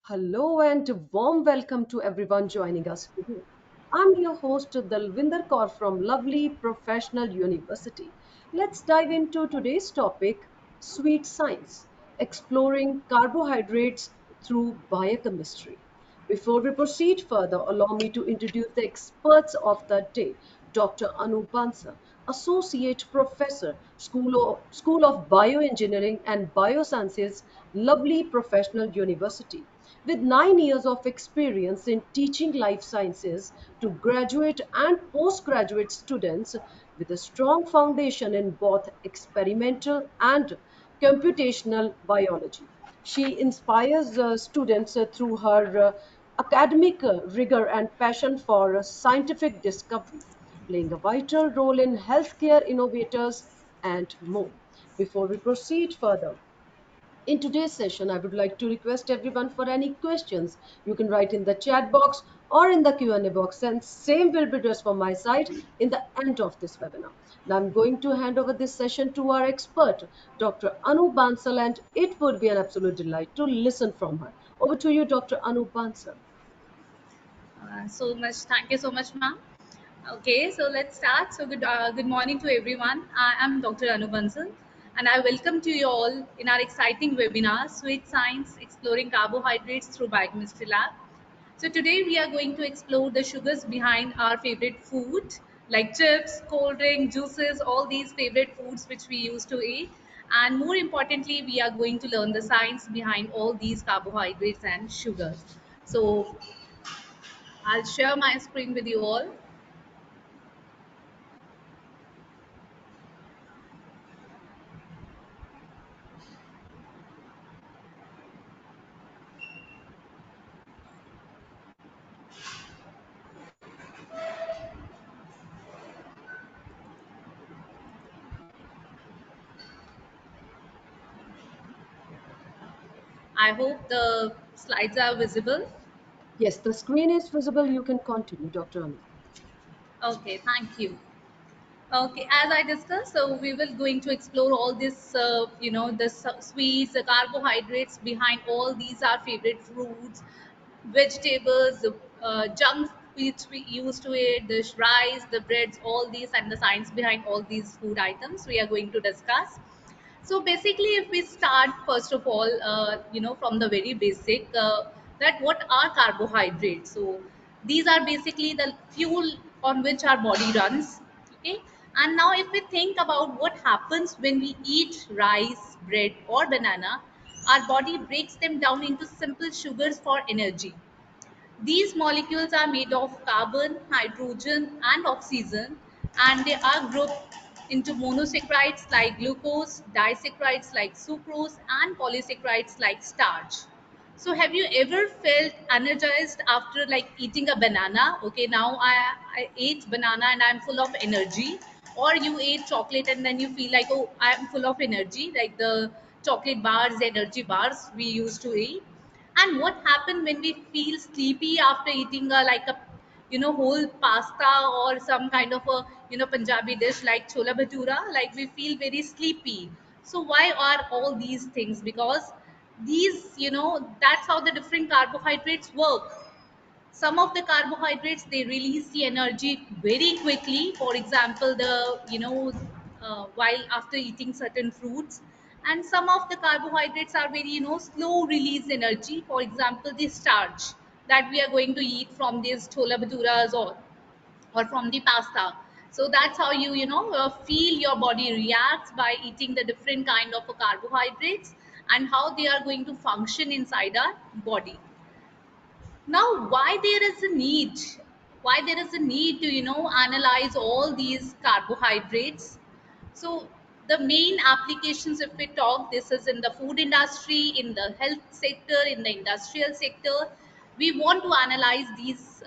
Hello and warm welcome to everyone joining us today. I'm your host Dalvinder Kaur from lovely Professional University. Let's dive into today's topic, sweet science, exploring carbohydrates through biochemistry. Before we proceed further, allow me to introduce the experts of the day. Dr. Anu Bansal, Associate Professor, School of Bioengineering and Biosciences, lovely Professional University. With 9 years of experience in teaching life sciences to graduate and postgraduate students with a strong foundation in both experimental and computational biology. She inspires students through her academic rigor and passion for scientific discovery, playing a vital role in healthcare innovators and more. Before we proceed further, in today's session, I would like to request everyone for any questions. You can write in the chat box or in the Q&A box, and same will be addressed from my side in the end of this webinar. Now, I'm going to hand over this session to our expert, Dr. Anu Bansal, and it would be an absolute delight to listen from her. Over to you, Dr. Anu Bansal. Thank you so much, ma'am. Okay, so let's start. Good morning to everyone. I am Dr. Anu Bansal, and I welcome to you all in our exciting webinar, Sweet Science: Exploring Carbohydrates Through Biochemistry Lab. So today we are going to explore the sugars behind our favorite food, like chips, cold drink, juices, all these favorite foods which we used to eat. And more importantly, we are going to learn the science behind all these carbohydrates and sugars. So I'll share my screen with you all. I hope the slides are visible. Yes, the screen is visible. You can continue, Dr. Anu. Okay, thank you. Okay, as I discussed, so we will going to explore all this, sweets, the carbohydrates behind all these our favorite fruits, vegetables, junk which we used to eat, the rice, the breads, all these, and the science behind all these food items we are going to discuss. So basically, if we start first of all, from the very basic, that what are carbohydrates? So these are basically the fuel on which our body runs. Okay, and now if we think about what happens when we eat rice, bread, or banana, our body breaks them down into simple sugars for energy. These molecules are made of carbon, hydrogen, and oxygen, and they are grouped into monosaccharides like glucose, disaccharides like sucrose, and polysaccharides like starch. So, have you ever felt energized after like eating a banana? Okay, now I ate banana and I'm full of energy. Or you ate chocolate and then you feel like, oh, I'm full of energy, like the chocolate bars, energy bars we used to eat. And what happened when we feel sleepy after eating a whole pasta or some kind of a Punjabi dish like chola bhatura? Like we feel very sleepy. So why are all these things? Because these that's how the different carbohydrates work. Some of the carbohydrates they release the energy very quickly, for example while after eating certain fruits, and some of the carbohydrates are very slow release energy, for example the starch that we are going to eat from these chola bhaturas or from the pasta. So that's how feel your body reacts by eating the different kind of carbohydrates and how they are going to function inside our body. Now why there is a need to analyze all these carbohydrates. So the main applications, if we talk, this is in the food industry, in the health sector, in the industrial sector. We want to analyze these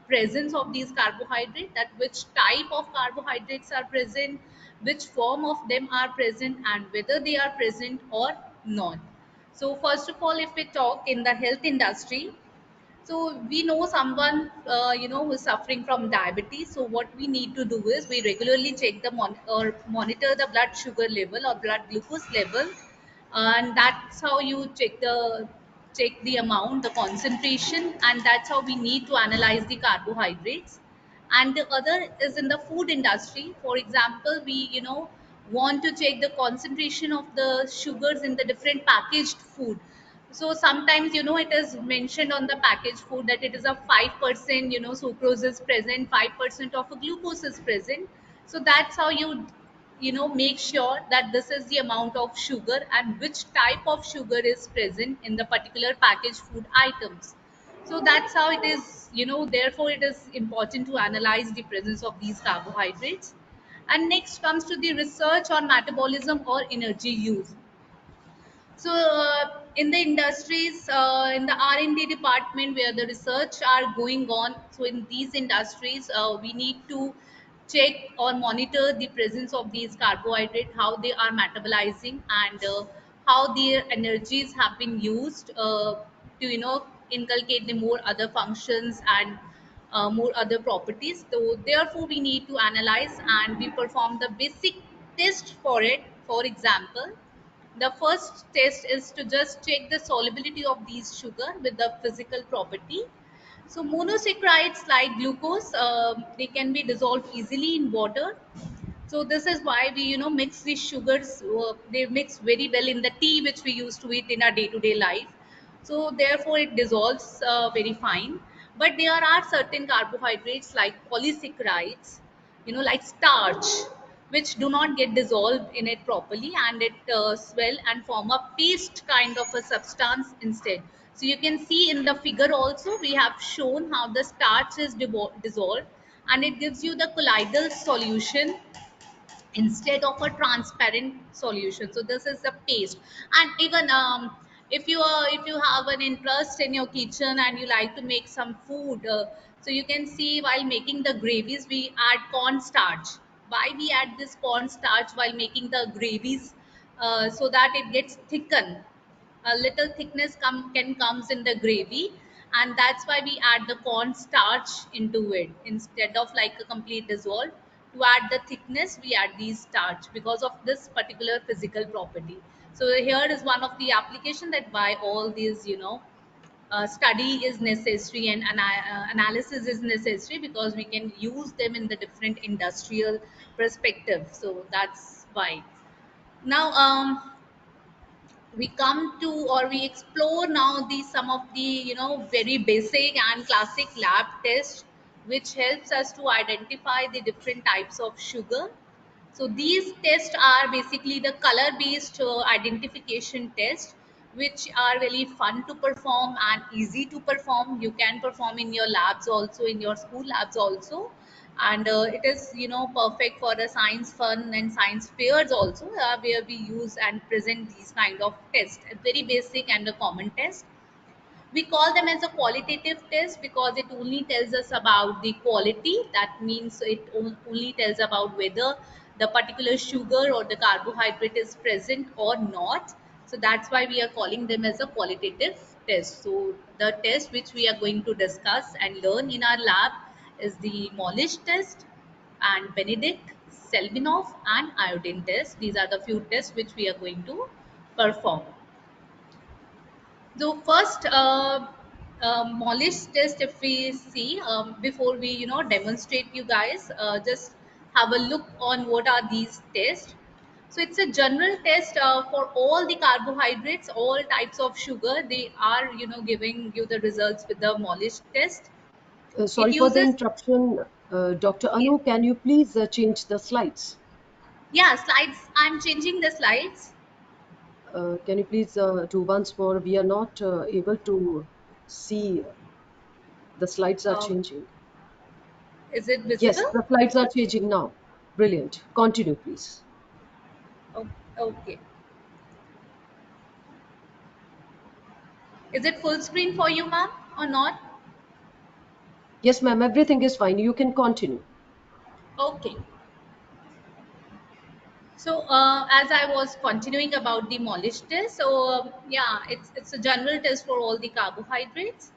presence of these carbohydrates, that which type of carbohydrates are present, which form of them are present, and whether they are present or not. So first of all, if we talk in the health industry, so we know someone, who is suffering from diabetes. So what we need to do is we regularly check or monitor the blood sugar level or blood glucose level, and that's how you check the check the amount, the concentration, and that's how we need to analyze the carbohydrates. And the other is in the food industry. For example, we want to check the concentration of the sugars in the different packaged food. So sometimes it is mentioned on the packaged food that it is a 5% sucrose is present, 5% of a glucose is present. So that's how you make sure that this is the amount of sugar and which type of sugar is present in the particular packaged food items. So that's how it is, therefore it is important to analyze the presence of these carbohydrates. And next comes to the research on metabolism or energy use. So in the industries, in the R&D department where the research are going on, so in these industries, we need to check or monitor the presence of these carbohydrates, how they are metabolizing, and how their energies have been used to inculcate the more other functions and more other properties. So therefore, we need to analyze and we perform the basic test for it. For example, the first test is to just check the solubility of these sugar with the physical property. So monosaccharides like glucose, they can be dissolved easily in water. So this is why we mix these sugars. They mix very well in the tea which we used to eat in our day-to-day life. So therefore it dissolves very fine. But there are certain carbohydrates like polysaccharides, like starch, which do not get dissolved in it properly, and it swell and form a paste kind of a substance instead. So you can see in the figure also we have shown how the starch is dissolved, and it gives you the colloidal solution instead of a transparent solution. So this is the paste. And even if you have an interest in your kitchen and you like to make some food, so you can see while making the gravies we add cornstarch. Why we add this cornstarch while making the gravies? So that it gets thickened, a little thickness can comes in the gravy, and that's why we add the cornstarch into it instead of like a complete dissolve. To add the thickness we add these starch because of this particular physical property. So here is one of the application that why all these study is necessary, and analysis is necessary, because we can use them in the different industrial perspective. So that's why. Now we come to, or we explore now the some of the very basic and classic lab tests which helps us to identify the different types of sugar. So these tests are basically the color based identification test, which are really fun to perform and easy to perform. You can perform in your labs also, in your school labs also. And it is perfect for the science fun and science fairs also, where we use and present these kind of tests, a very basic and a common test. We call them as a qualitative test because it only tells us about the quality. That means it only tells about whether the particular sugar or the carbohydrate is present or not. So that's why we are calling them as a qualitative test. So the test which we are going to discuss and learn in our lab is the Molish test and Benedict, Selvinov, and iodine test. These are the few tests which we are going to perform. So first, Molish test, if we see, before we demonstrate you guys, just have a look on what are these tests. So it's a general test for all the carbohydrates, all types of sugar. They are giving you the results with the Molish test. It Sorry for the uses, interruption. Dr. Anu, can you please change the slides? yeah, slides. I'm changing the slides. Can you please do once more? We are not able to see the slides are Uh, changing. is it Yes, visible? the slides are changing now. Brilliant. Continue, please. Oh, okay. Is it full screen for you, ma'am, or not? Yes, ma'am, everything is fine. You can continue. Okay. So as I was continuing about the Molish test, so yeah, it's a general test for all the carbohydrates,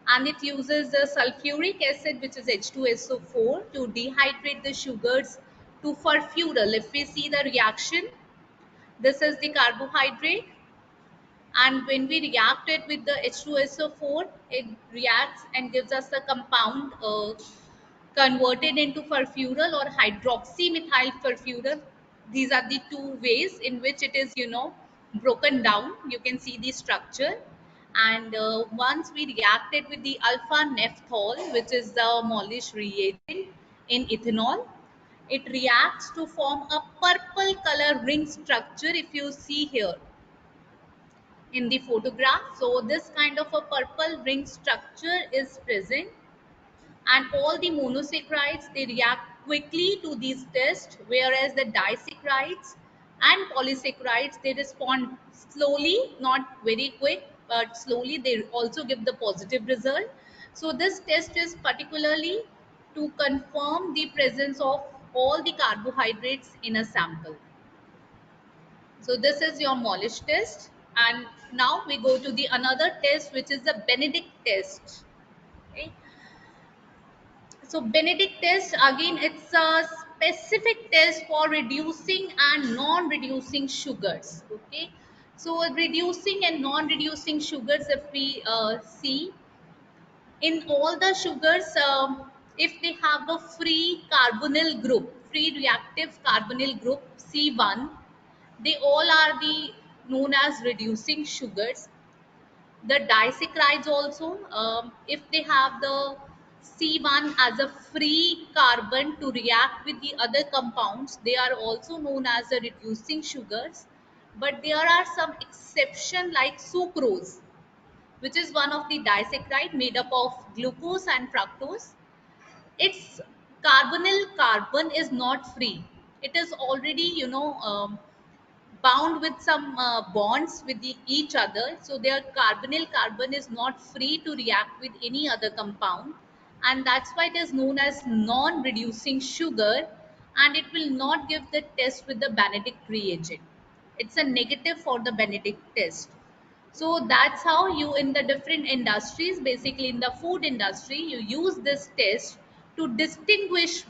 and it uses the sulfuric acid, which is H2SO4, to dehydrate the sugars to furfural. If we see the reaction, this is the carbohydrate, And when we react it with the H2SO4, it reacts and gives us a compound converted into furfural or hydroxymethyl furfural. These are the two ways in which it is, broken down. You can see the structure. And once we react it with the alpha nephthol, which is the Molish reagent in ethanol, it reacts to form a purple color ring structure, if you see here in the photograph. So this kind of a purple ring structure is present, and all the monosaccharides, they react quickly to these tests, whereas the disaccharides and polysaccharides, they respond slowly, not very quick, but slowly. They also give the positive result. So this test is particularly to confirm the presence of all the carbohydrates in a sample. So this is your Molish test. And now we go to the another test, which is the Benedict test. Okay. So Benedict test, again, it's a specific test for reducing and non-reducing sugars. Okay. So reducing and non-reducing sugars, if we see in all the sugars, if they have a free carbonyl group, free reactive carbonyl group C1, they all are the known as reducing sugars. The disaccharides also, if they have the C1 as a free carbon to react with the other compounds, they are also known as the reducing sugars. But there are some exception like sucrose, which is one of the disaccharide made up of glucose and fructose. Its carbonyl carbon is not free. It is already, bound with some bonds with each other. So their carbonyl carbon is not free to react with any other compound. And that's why it is known as non-reducing sugar, and it will not give the test with the Benedict reagent. It's a negative for the Benedict test. So that's how you, in the different industries, basically in the food industry, you use this test to distinguish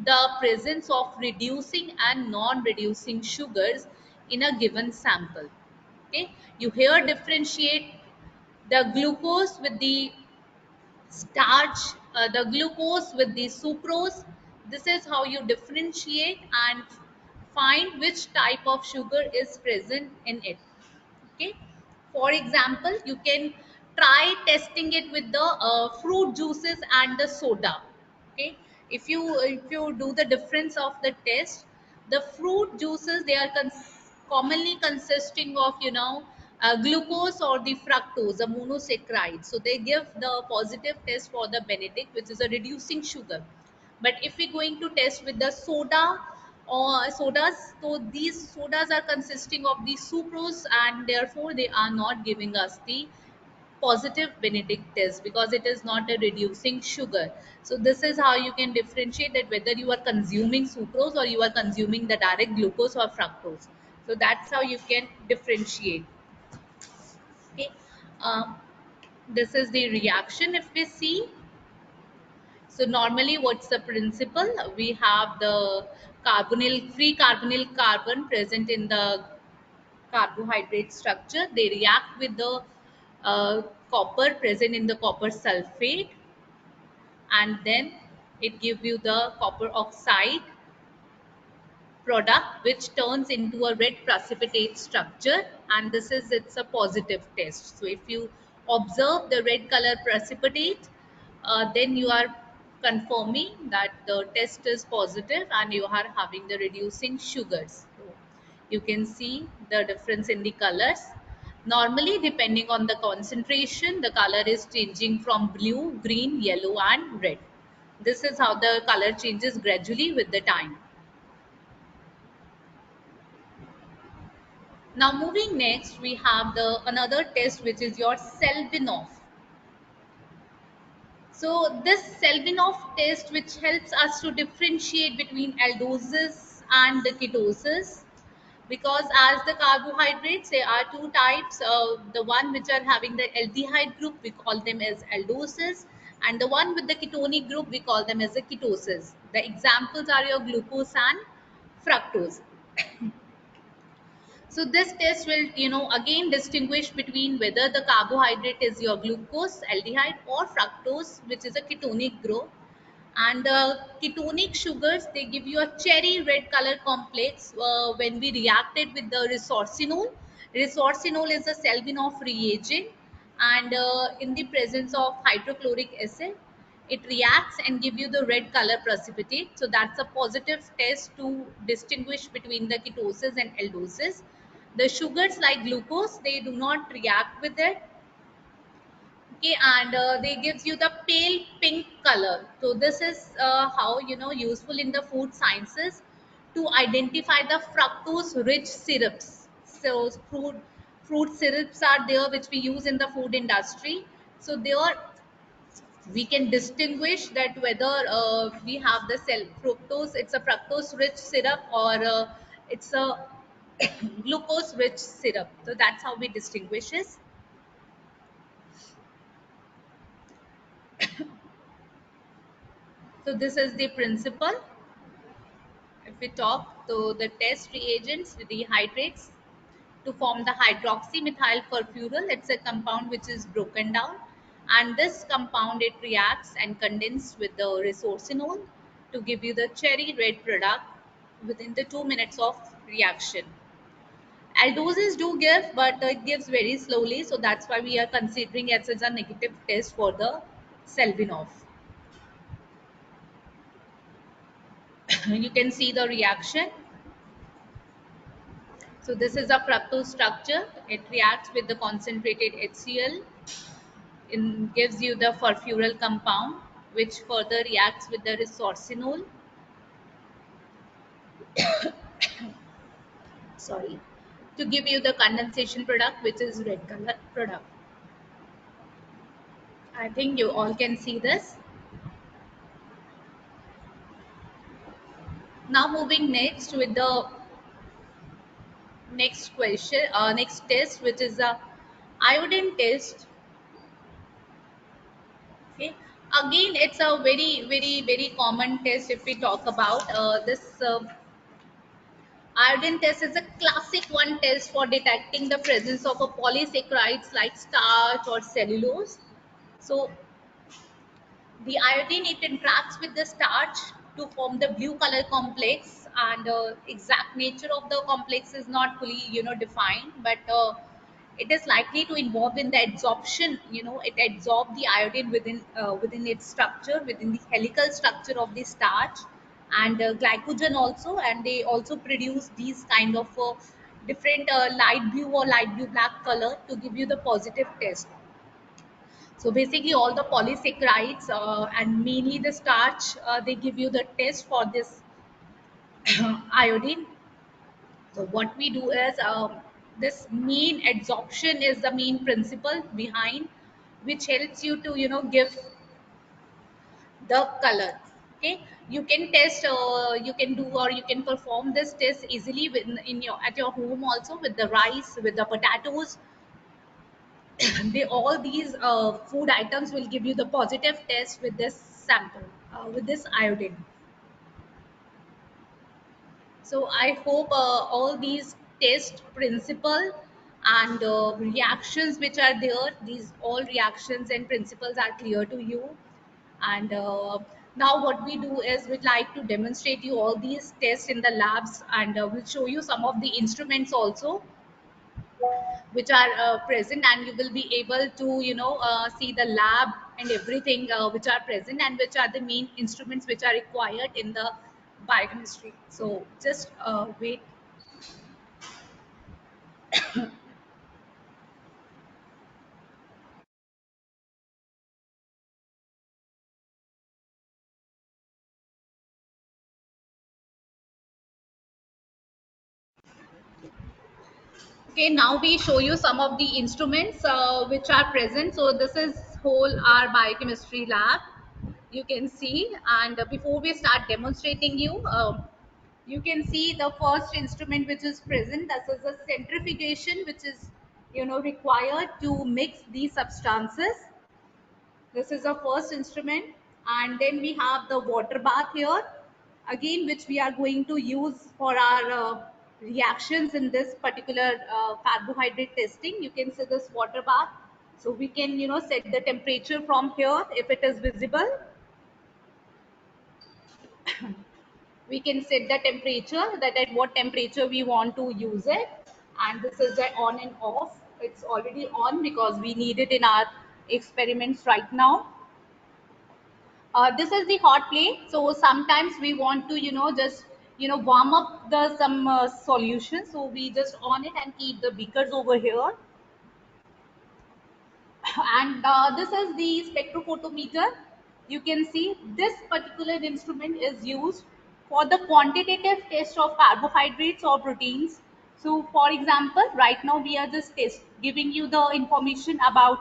the presence of reducing and non-reducing sugars in a given sample. Okay, you here differentiate the glucose with the starch, the glucose with the sucrose. This is how you differentiate and find which type of sugar is present in it. Okay, for example, you can try testing it with the fruit juices and the soda. Okay, if you do the difference of the test, the fruit juices, they are commonly consisting of, glucose or the fructose, the monosaccharide. So they give the positive test for the Benedict, which is a reducing sugar. But if we're going to test with the soda or sodas, so these sodas are consisting of the sucrose, and therefore they are not giving us the positive Benedict test because it is not a reducing sugar. So this is how you can differentiate that whether you are consuming sucrose or you are consuming the direct glucose or fructose. So that's how you can differentiate. Okay. Um, this is the reaction. If we see, so normally, what's the principle? We have the free carbonyl carbon present in the carbohydrate structure. They react with the copper present in the copper sulfate, and then it gives you the copper oxide product, which turns into a red precipitate structure, and this is, it's a positive test. So if you observe the red color precipitate, then you are confirming that the test is positive and you are having the reducing sugars. So you can see the difference in the colors. Normally, depending on the concentration, the color is changing from blue, green, yellow, and red. This is how the color changes gradually with the time. Now moving next, we have the another test, which is your Selvinov. So this Selvinov test, which helps us to differentiate between aldoses and the ketosis, because as the carbohydrates, there are two types. The one which are having the aldehyde group, we call them as aldoses, and the one with the ketonic group, we call them as the ketosis. The examples are your glucose and fructose. So this test will, again distinguish between whether the carbohydrate is your glucose, aldehyde, or fructose, which is a ketonic group. And ketonic sugars, they give you a cherry red color complex when we reacted with the resorcinol. Resorcinol is a Selvinov reagent, and in the presence of hydrochloric acid, it reacts and give you the red color precipitate. So that's a positive test to distinguish between the ketosis and aldoses. The sugars like glucose, they do not react with it. Okay, and they gives you the pale pink color. So this is how, useful in the food sciences to identify the fructose rich syrups. So fruit syrups are there which we use in the food industry. So there we can distinguish that whether we have the cell fructose, it's a fructose rich syrup, or it's a glucose rich syrup. So that's how we distinguish it. So this is the principle. If we talk, so the test reagents rehydrates to form the hydroxymethyl furfural. It's a compound which is broken down, and this compound, it reacts and condenses with the resorcinol to give you the cherry red product within the 2 minutes of reaction. Aldoses do give, but it gives very slowly, so that's why we are considering it as a negative test for the Selvinov. You can see the reaction. So this is a fructose structure. It reacts with the concentrated HCl, it gives you the furfural compound, which further reacts with the resorcinol, sorry, to give you the condensation product, which is red color product. I think you all can see this. Now moving next with the next question, next test, which is a iodine test. Okay. Again, it's a very common test if we talk about this. Iodine test is a classic one test for detecting the presence of a polysaccharides like starch or cellulose. So the iodine, it interacts with the starch to form the blue color complex, and exact nature of the complex is not fully defined, but it is likely to involve in the absorption. It absorb the iodine within its structure, within the helical structure of the starch, and glycogen also, and they also produce these kind of different light blue or light blue black color to give you the positive test. So basically, all the polysaccharides and mainly the starch, they give you the test for this iodine. So what we do is, this mean adsorption is the main principle behind, which helps you to give the color. Okay, you can test, you can do, or you can perform this test easily in your at your home also, with the rice, with the potatoes. They all these food items will give you the positive test with this sample, with this iodine. So I hope all these test principle and reactions which are there, these all reactions and principles are clear to you. And now what we do is we'd like to demonstrate you all these tests in the labs, and we'll show you some of the instruments also which are present, and you will be able to see the lab and everything which are present, and which are the main instruments which are required in the biochemistry. So just wait. Okay, now we show you some of the instruments which are present. So this is whole our biochemistry lab. You can see, and before we start demonstrating you, you can see the first instrument which is present. This is a centrifugation, which is required to mix these substances. This is the first instrument, and then we have the water bath here, again which we are going to use for our reactions in this particular carbohydrate testing. You can see this water bath. So we can, set the temperature from here if it is visible. We can set the temperature, that at what temperature we want to use it. And this is the on and off. It's already on because we need it in our experiments right now. This is the hot plate. So sometimes we want to, just, warm up the some solution. So we just on it and keep the beakers over here. And this is the spectrophotometer. You can see this particular instrument is used for the quantitative test of carbohydrates or proteins. So for example, right now we are just giving you the information about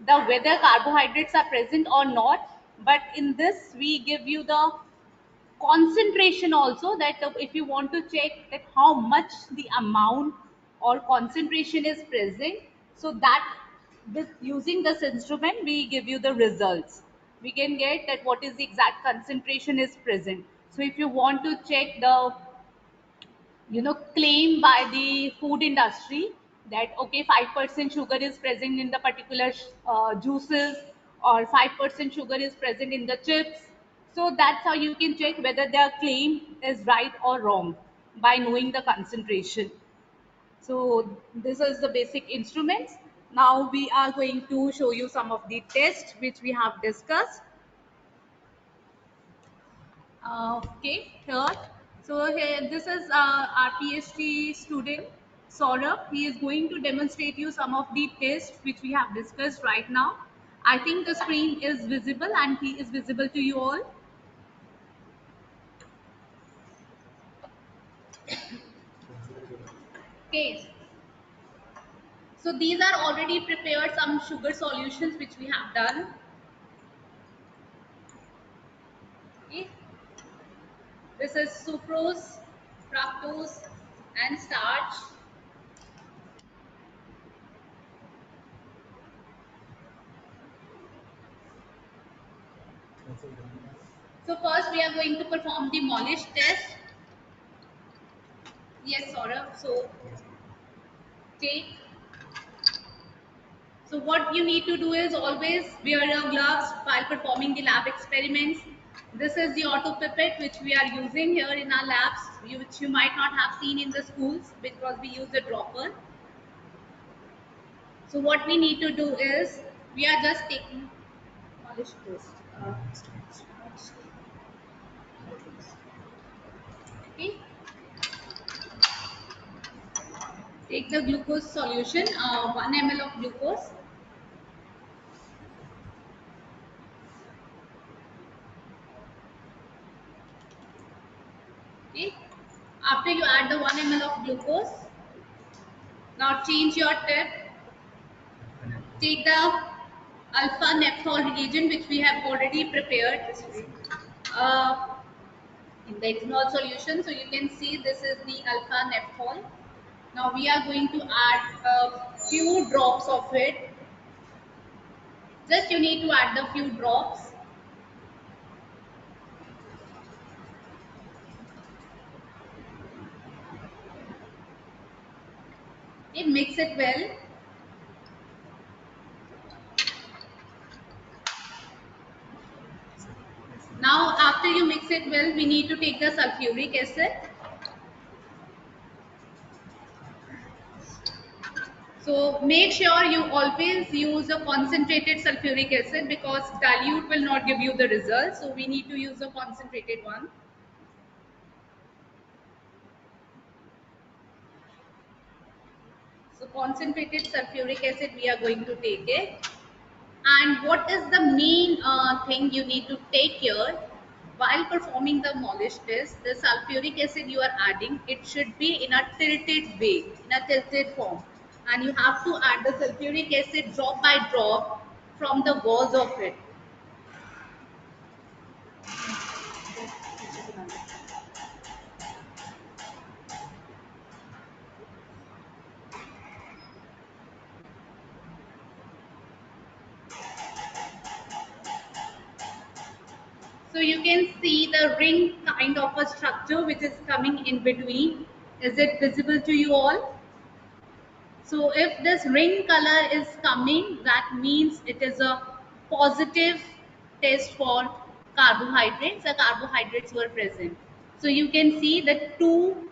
the whether carbohydrates are present or not, but in this we give you the concentration also, that if you want to check that how much the amount or concentration is present, so that with using this instrument we give you the results. We can get that what is the exact concentration is present. So if you want to check the, claim by the food industry that okay, 5% sugar is present in the particular juices, or 5% sugar is present in the chips. So that's how you can check whether their claim is right or wrong, by knowing the concentration. So this is the basic instruments. Now we are going to show you some of the tests which we have discussed. Okay, here. So here, this is our PhD student, Saurabh. He is going to demonstrate you some of the tests which we have discussed right now. I think the screen is visible and he is visible to you all. Okay. So these are already prepared some sugar solutions which we have done. Okay. This is sucrose, fructose, and starch. So first we are going to perform the Molish test. Yes, Saurabh. So take. So what you need to do is always wear your gloves while performing the lab experiments. This is the auto pipette which we are using here in our labs, which you might not have seen in the schools because we use a dropper. So what we need to do is we are just taking polish test. Uh, okay, take the glucose solution, 1 ml of glucose. Okay, after you add the 1 ml of glucose, now change your tip. Take the alpha naphthol reagent which we have already prepared uh, in the ethanol solution. So you can see this is the alpha naphthol. Now we are going to add a few drops of it. Just you need to add the few drops. Okay, mix it well. Now after you mix it well, we need to take the sulfuric acid. So make sure you always use a concentrated sulfuric acid because dilute will not give you the results. So we need to use a concentrated one. So concentrated sulfuric acid, we are going to take it. And what is the main thing you need to take here while performing the Molish test? The sulfuric acid you are adding, it should be in a tilted way, in a tilted form. And you have to add the sulfuric acid drop by drop from the walls of it. So you can see the ring kind of a structure which is coming in between. Is it visible to you all? So if this ring color is coming, that means it is a positive test for carbohydrates. The carbohydrates were present. So you can see that two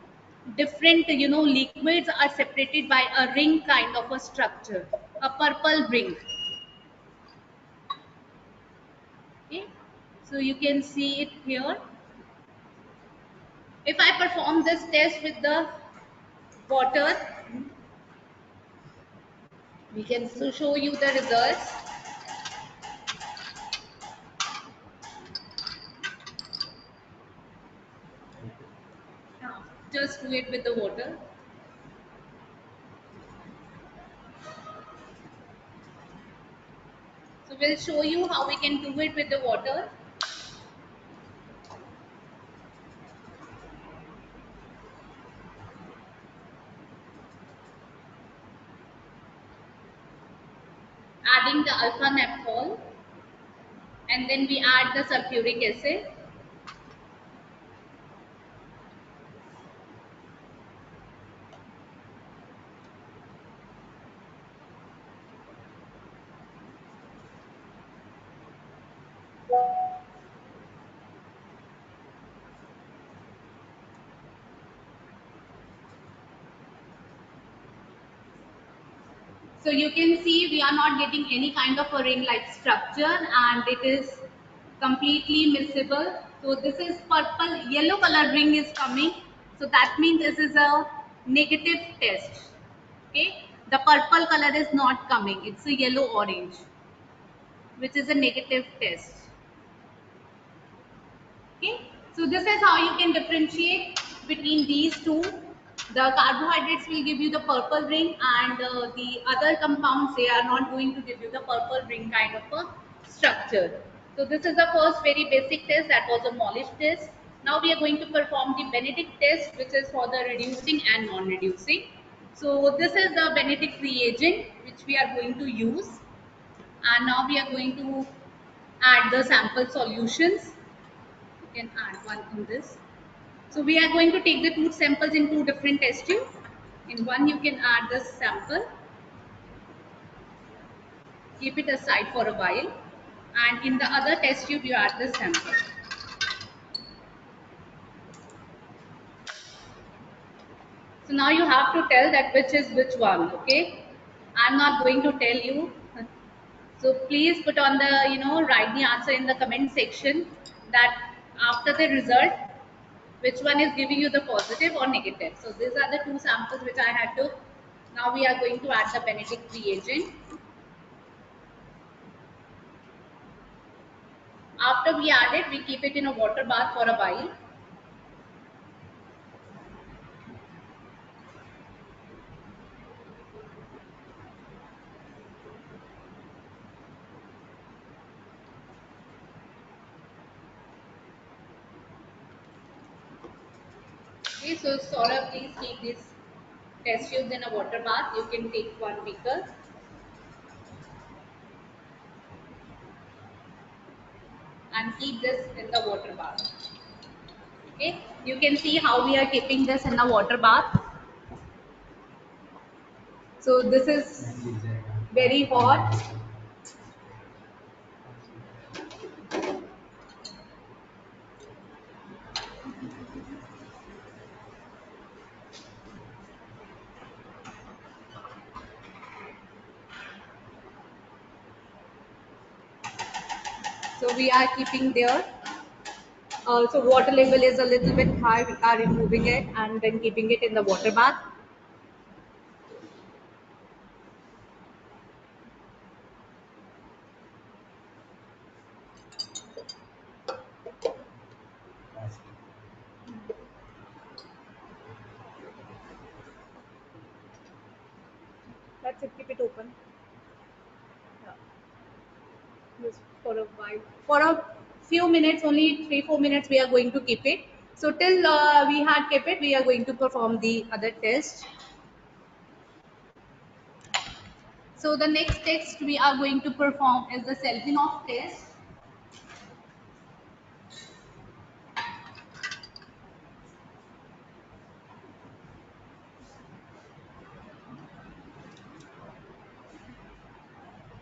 different, liquids are separated by a ring kind of a structure, a purple ring. Okay. So you can see it here. If I perform this test with the water, we can so show you the results. Just do it with the water. So we'll show you how we can do it with the water. Adding the alpha naphthol, and then we add the sulfuric acid. So you can see we are not getting any kind of a ring like structure, and it is completely miscible. So this is purple yellow color ring is coming. So that means this is a negative test. Okay, the purple color is not coming. It's a yellow orange, which is a negative test. Okay, so this is how you can differentiate between these two. The carbohydrates will give you the purple ring, and the other compounds, they are not going to give you the purple ring kind of a structure. So this is the first very basic test, that was a Molish test. Now we are going to perform the Benedict test, which is for the reducing and non-reducing. So this is the Benedict reagent which we are going to use, and now we are going to add the sample solutions. You can add one in this. So we are going to take the two samples in two different test tubes. In one you can add the sample, keep it aside for a while, and in the other test tube you add the sample. So now you have to tell that which is which one, okay? I'm not going to tell you. So please put on the, write the answer in the comment section, that after the result, which one is giving you the positive or negative. So these are the two samples which I had to. Now we are going to add the Benedict reagent. After we add it, we keep it in a water bath for a while. Okay, so Saurabh, please keep these test tubes in a water bath. You can take one beaker and keep this in the water bath. Okay, you can see how we are keeping this in the water bath. So this is very hot. So we are keeping there. So water level is a little bit high. We are removing it and then keeping it in the water bath. That's it. Keep it open. Yeah. Just for a while. For a few minutes, only 3-4 minutes, we are going to keep it. So till we had kept it, we are going to perform the other test. So the next test we are going to perform is the Selvinov test.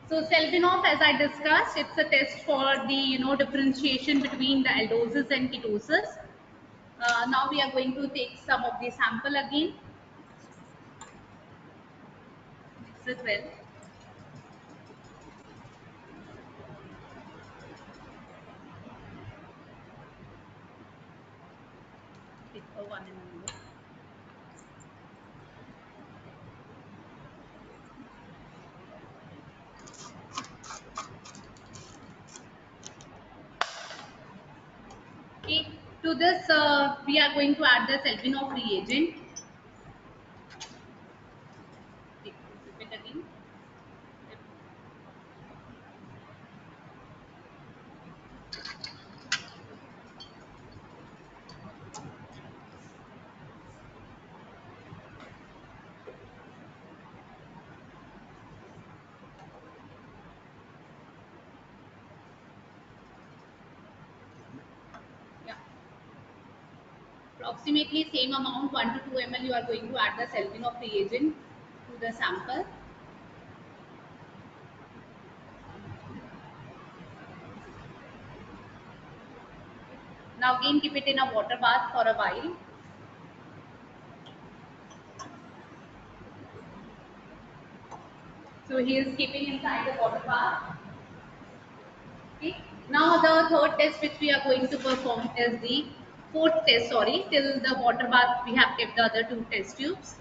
So Selvinov, as I discussed, it's a test for the differentiation between the aldoses and ketosis. Now we are going to take some of the sample again. Mix it well. Take a 1 ml more. Okay. To this, we are going to add the Selvinov reagent. Take it again. Yeah. Approximately same amount, 1 to 2 ml, you are going to add the Selvinov reagent to the sample. Now again keep it in a water bath for a while. So he is keeping inside the water bath. Okay. Now the third test which we are going to perform is the fourth test. Sorry, till the water bath we have kept the other two test tubes.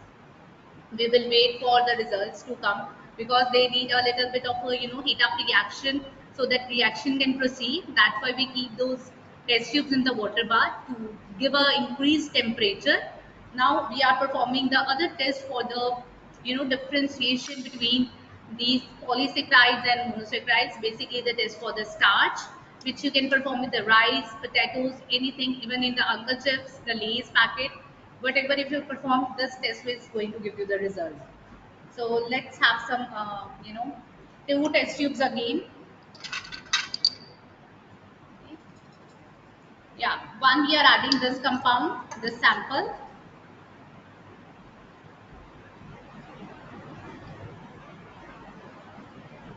We will wait for the results to come because they need a little bit of a heat up reaction so that reaction can proceed. That's why we keep those test tubes in the water bath to give a increased temperature. Now we are performing the other test for the differentiation between these polysaccharides and monosaccharides, basically the test for the starch, which you can perform with the rice, potatoes, anything, even in the uncle chips, the Lay's packet, whatever. If you perform this test is going to give you the result. So let's have some two test tubes again. Okay. Yeah, one we are adding this compound, this sample,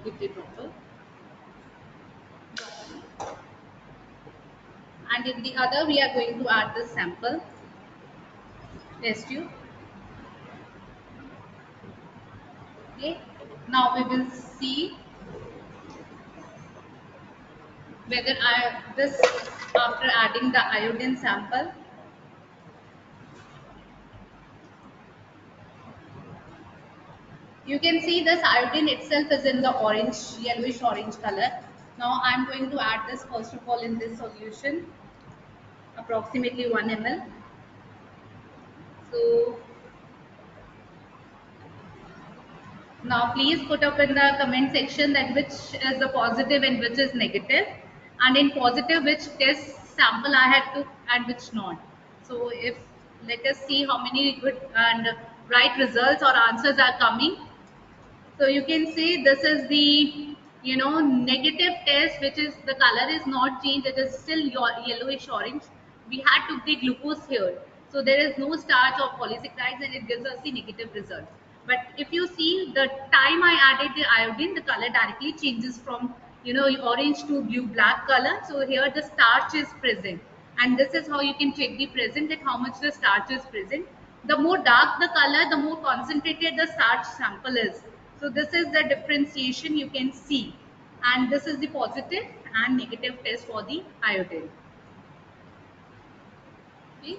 with the proper, and in the other we are going to add this sample test tube. Okay, now we will see whether this, after adding the iodine sample, you can see this iodine itself is in the orange, yellowish orange color. Now I'm going to add this first of all in this solution, approximately 1 ml. So now please put up in the comment section that which is the positive and which is negative, and in positive which test sample I had took and which not. So if, let us see how many good and right results or answers are coming. So you can see this is the negative test, which is the color is not changed, it is still yellowish orange. We had took the glucose here, so there is no starch or polysaccharides, and it gives us the negative result. But if you see the time I added the iodine, the color directly changes from orange to blue black color. So here the starch is present, and this is how you can check the present, that how much the starch is present. The more dark the color, the more concentrated the starch sample is. So this is the differentiation you can see, and this is the positive and negative test for the iodine. Okay.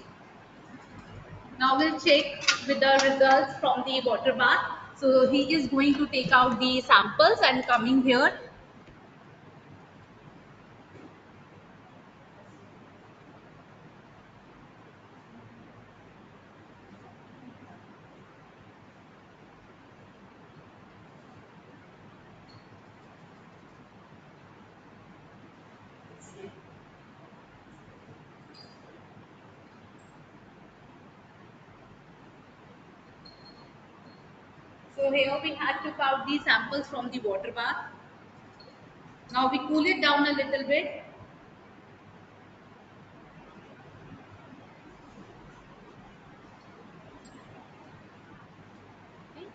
Now we'll check with the results from the water bath. So he is going to take out the samples and coming here. So here we had took out the samples from the water bath. Now we cool it down a little bit. Okay.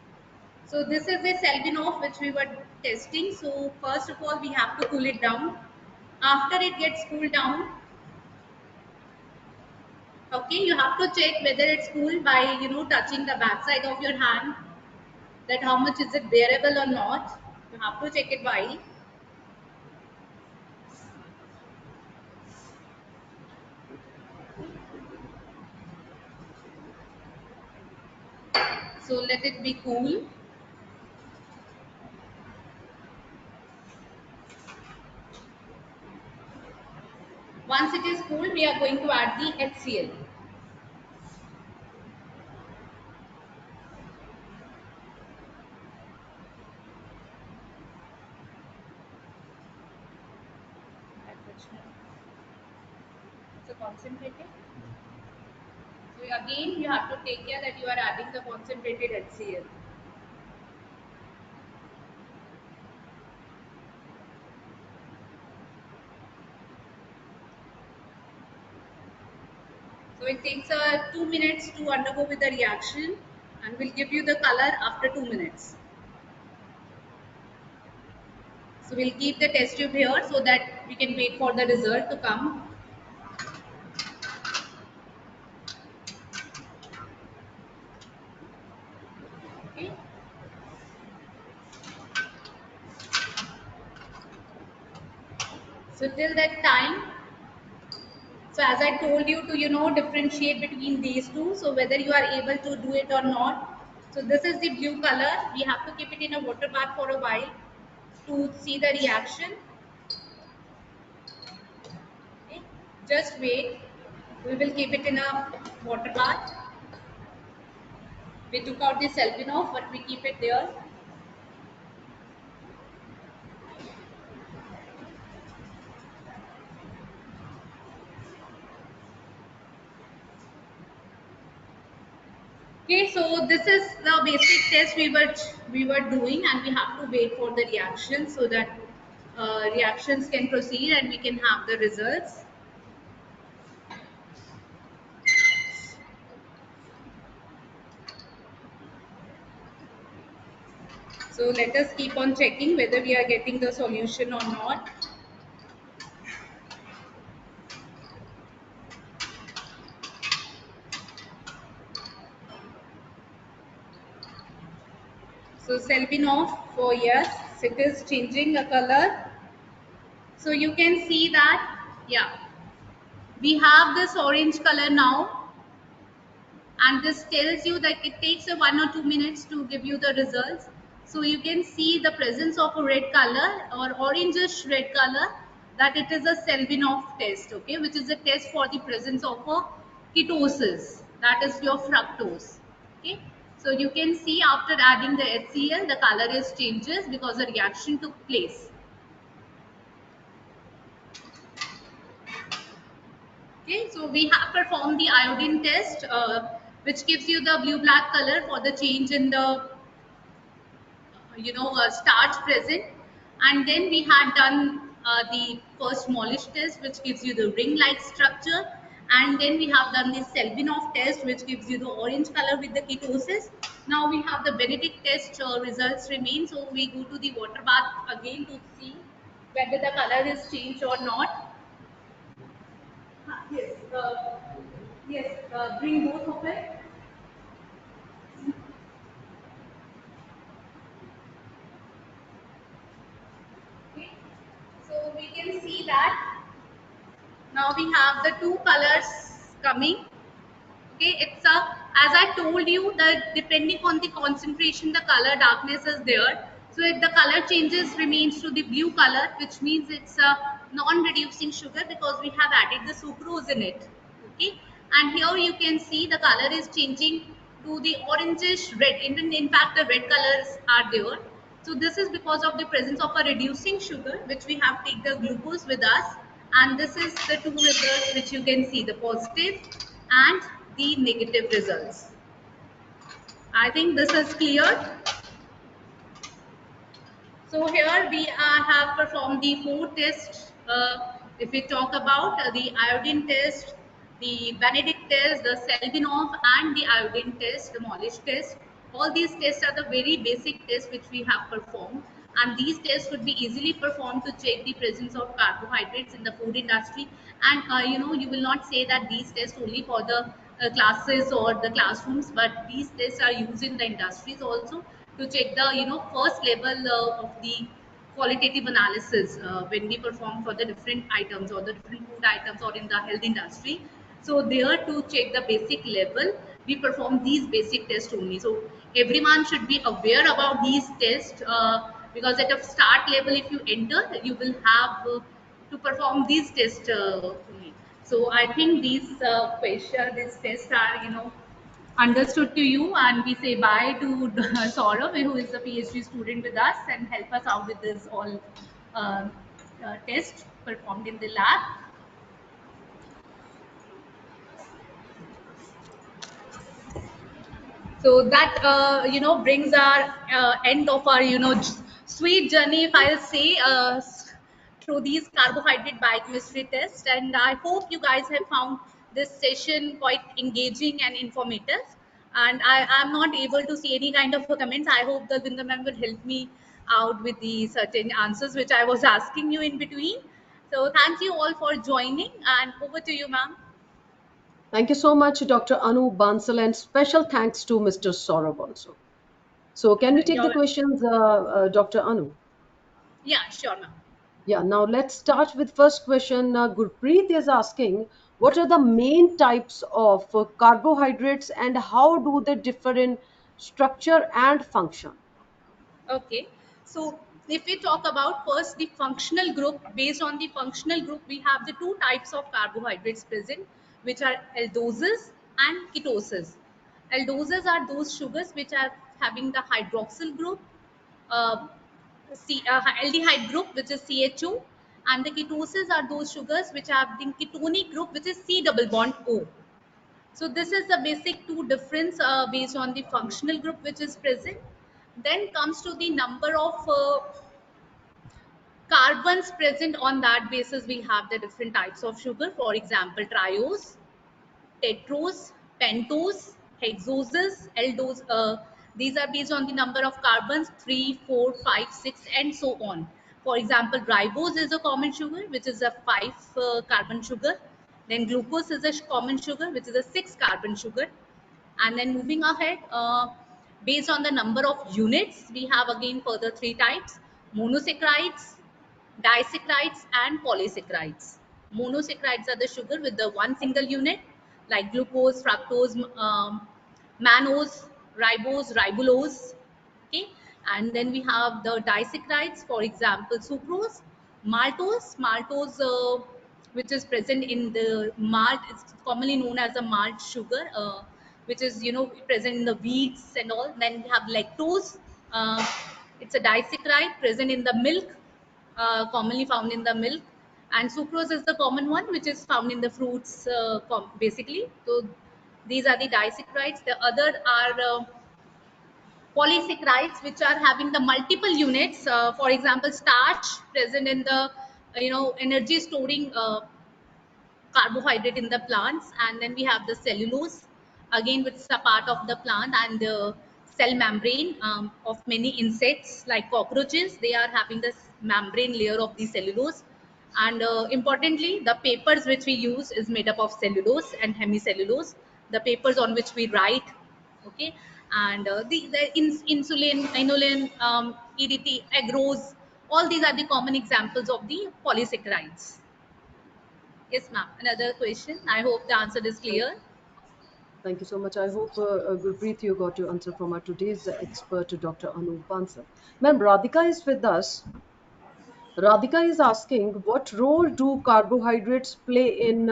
So this is the Selbinov which we were testing. So first of all, we have to cool it down. After it gets cooled down, okay, you have to check whether it's cool by touching the back side of your hand, that how much is it bearable or not. You have to check it while. So let it be cool. Once it is cool, we are going to add the HCl. So concentrated. So again, you have to take care that you are adding the concentrated HCl. So it takes 2 minutes to undergo with the reaction, and will give you the color after 2 minutes. So we'll keep the test tube here so that we can wait for the result to come. Okay. So till that time, so as I told you to differentiate between these two, so whether you are able to do it or not. So this is the blue color. We have to keep it in a water bath for a while to see the reaction. Okay. Just wait. We will keep it in a water bath. We took out the Selbinov, but we keep it there. Okay, so this is the basic test we were doing, and we have to wait for the reaction so that reactions can proceed and we can have the results. So let us keep on checking whether we are getting the solution or not. So Selbinov, for yes, it is changing the color. So you can see that, yeah, we have this orange color now, and this tells you that it takes a 1 or 2 minutes to give you the results. So you can see the presence of a red color or orangish red color, that it is a Selbinov test, okay, which is a test for the presence of a ketosis, that is your fructose. Okay, so you can see after adding the HCl, the color is changes because the reaction took place. Okay, so we have performed the iodine test, which gives you the blue black color for the change in the starch present. And then we had done the first Molish test, which gives you the ring like structure, and then we have done the Selbinov test, which gives you the orange color with the ketosis. Now we have the Benedict test results remain, so we go to the water bath again to see whether the color is changed or not. Yes, bring both of it. Okay. So we can see that now we have the two colors coming. Okay, it's a, as I told you, that depending on the concentration, the color darkness is there. So if the color changes remains to the blue color, which means it's a non-reducing sugar because we have added the sucrose in it. Okay, and here you can see the color is changing to the orangish red. In fact, the red colors are there. So this is because of the presence of a reducing sugar, which we have take the glucose with us, and this is the two results which you can see, the positive and the negative results. I think this is clear. So here we have performed the four tests. If we talk about the iodine test, the Benedict test, the Selbinov, and the iodine test, the Molish test. All these tests are the very basic tests which we have performed, and these tests could be easily performed to check the presence of carbohydrates in the food industry. And you will not say that these tests only for the classes or the classrooms, but these tests are used in the industries also to check the first level of the qualitative analysis when we perform for the different items or the different food items or in the health industry. So there to check the basic level, we perform these basic tests only. So everyone should be aware about these tests, because at a start level, if you enter, you will have to perform these tests only. So I think these tests are understood to you, and we say bye to Saurav, who is a PhD student with us and help us out with this all uh, test performed in the lab. So that brings our end of our sweet journey, if I'll say, through these carbohydrate biochemistry tests. And I hope you guys have found this session quite engaging and informative. And I am not able to see any kind of comments. I hope the Linda ma'am will help me out with the certain answers which I was asking you in between. So thank you all for joining, and over to you, ma'am. Thank you so much, Dr. Anu Bansal, and special thanks to Mr. Saurabh also. So, can we take the You're, questions, Dr. Anu? yeah, sure, ma'am. Yeah, now let's start with first question. Gurpreet is asking, what are the main types of carbohydrates and how do they differ in structure and function? Okay, so if we talk about first the functional group, based on the functional group, we have the two types of carbohydrates present, which are aldoses and ketoses. Aldoses are those sugars which are having the hydroxyl group, uh, aldehyde group, which is CHO, and the ketoses are those sugars which have the ketonic group, which is C double bond O. So this is the basic two difference based on the functional group which is present. Then comes to the number of carbons present. On that basis, we have the different types of sugar. For example, triose, tetrose, pentose, hexoses, aldose. These are based on the number of carbons 3, 4, 5, 6, and so on. For example, ribose is a common sugar, which is a 5 carbon sugar. Then glucose is a common sugar, which is a 6 carbon sugar. And then moving ahead, based on the number of units, we have again further three types: monosaccharides, disaccharides, and polysaccharides. Monosaccharides are the sugar with the one single unit, like glucose, fructose, mannose, ribose, ribulose. Okay, and then we have the disaccharides, for example, sucrose, maltose, which is present in the malt. It's commonly known as a malt sugar, which is present in the wheats and all. Then we have lactose. uh, it's a disaccharide present in the milk, commonly found in the milk. And sucrose is the common one, which is found in the fruits, basically. So these are the disaccharides. The other are polysaccharides, which are having the multiple units. For example, starch present in the energy storing carbohydrate in the plants. And then we have the cellulose, again, which is a part of the plant, and the cell membrane of many insects like cockroaches. They are having this membrane layer of the cellulose. And importantly, the papers which we use is made up of cellulose and hemicellulose, the papers on which we write. Okay, and insulin, EDT, agarose, all these are the common examples of the polysaccharides. Yes, ma'am. Another question. I hope the answer is Thank, clear. thank you so much. I hope, Gurpreet, you got your answer from our today's expert, Dr. Anu Bansal. Ma'am, Radhika is with us. Radhika is asking, what role do carbohydrates play in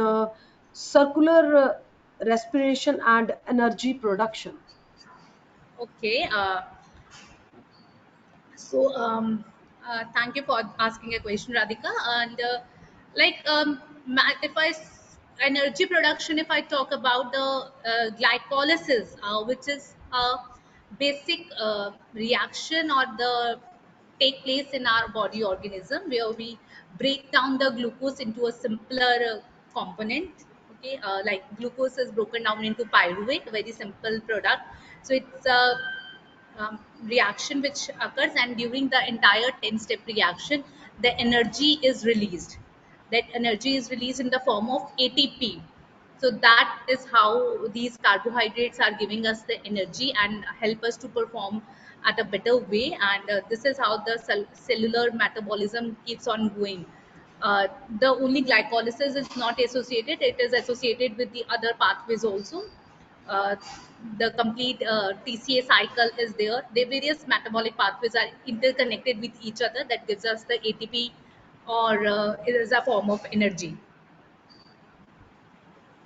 circular respiration and energy production? Okay. Thank you for asking a question, Radhika. And if energy production, if I talk about the glycolysis, which is a basic reaction or the take place in our body organism, where we break down the glucose into a simpler component. Okay, like glucose is broken down into pyruvate, a very simple product. So it's reaction which occurs, and during the entire 10-step reaction, the energy is released. That energy is released in the form of ATP. So that is how these carbohydrates are giving us the energy and help us to perform at a better way. And this is how the cellular metabolism keeps on going. uh, the only glycolysis is not associated, it is associated with the other pathways also. uh, the complete TCA cycle is there. The various metabolic pathways are interconnected with each other, that gives us the ATP, or it is a form of energy.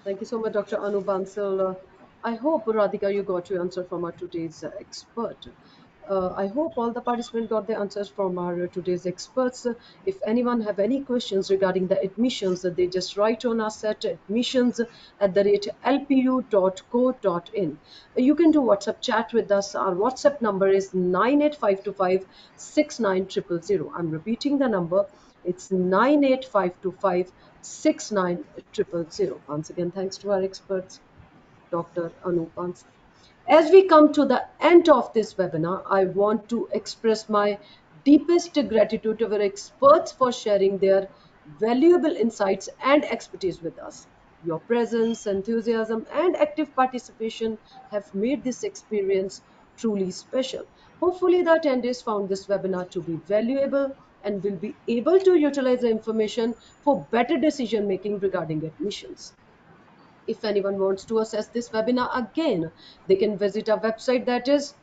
Thank you so much, Dr. Anu Bansal. I hope, Radhika, you got your answer from our today's expert. I hope all the participants got the answers from our today's experts. If anyone have any questions regarding the admissions, they just write on us at admissions@lpu.co.in. You can do WhatsApp chat with us. Our WhatsApp number is 98525 69000. I'm repeating the number. It's 98525 69000. Once again, thanks to our experts, Dr. Anup Bansal. As we come to the end of this webinar, I want to express my deepest gratitude to our experts for sharing their valuable insights and expertise with us. Your presence, enthusiasm, and active participation have made this experience truly special. Hopefully, the attendees found this webinar to be valuable and will be able to utilize the information for better decision making regarding admissions. If anyone wants to access this webinar again, they can visit our website, that is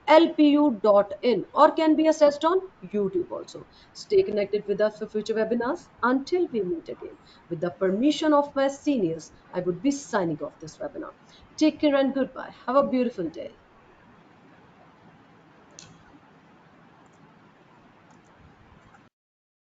lpu.in, or can be accessed on YouTube also. Stay connected with us for future webinars. Until we meet again, with the permission of my seniors, I would be signing off this webinar. Take care and goodbye. Have a beautiful day.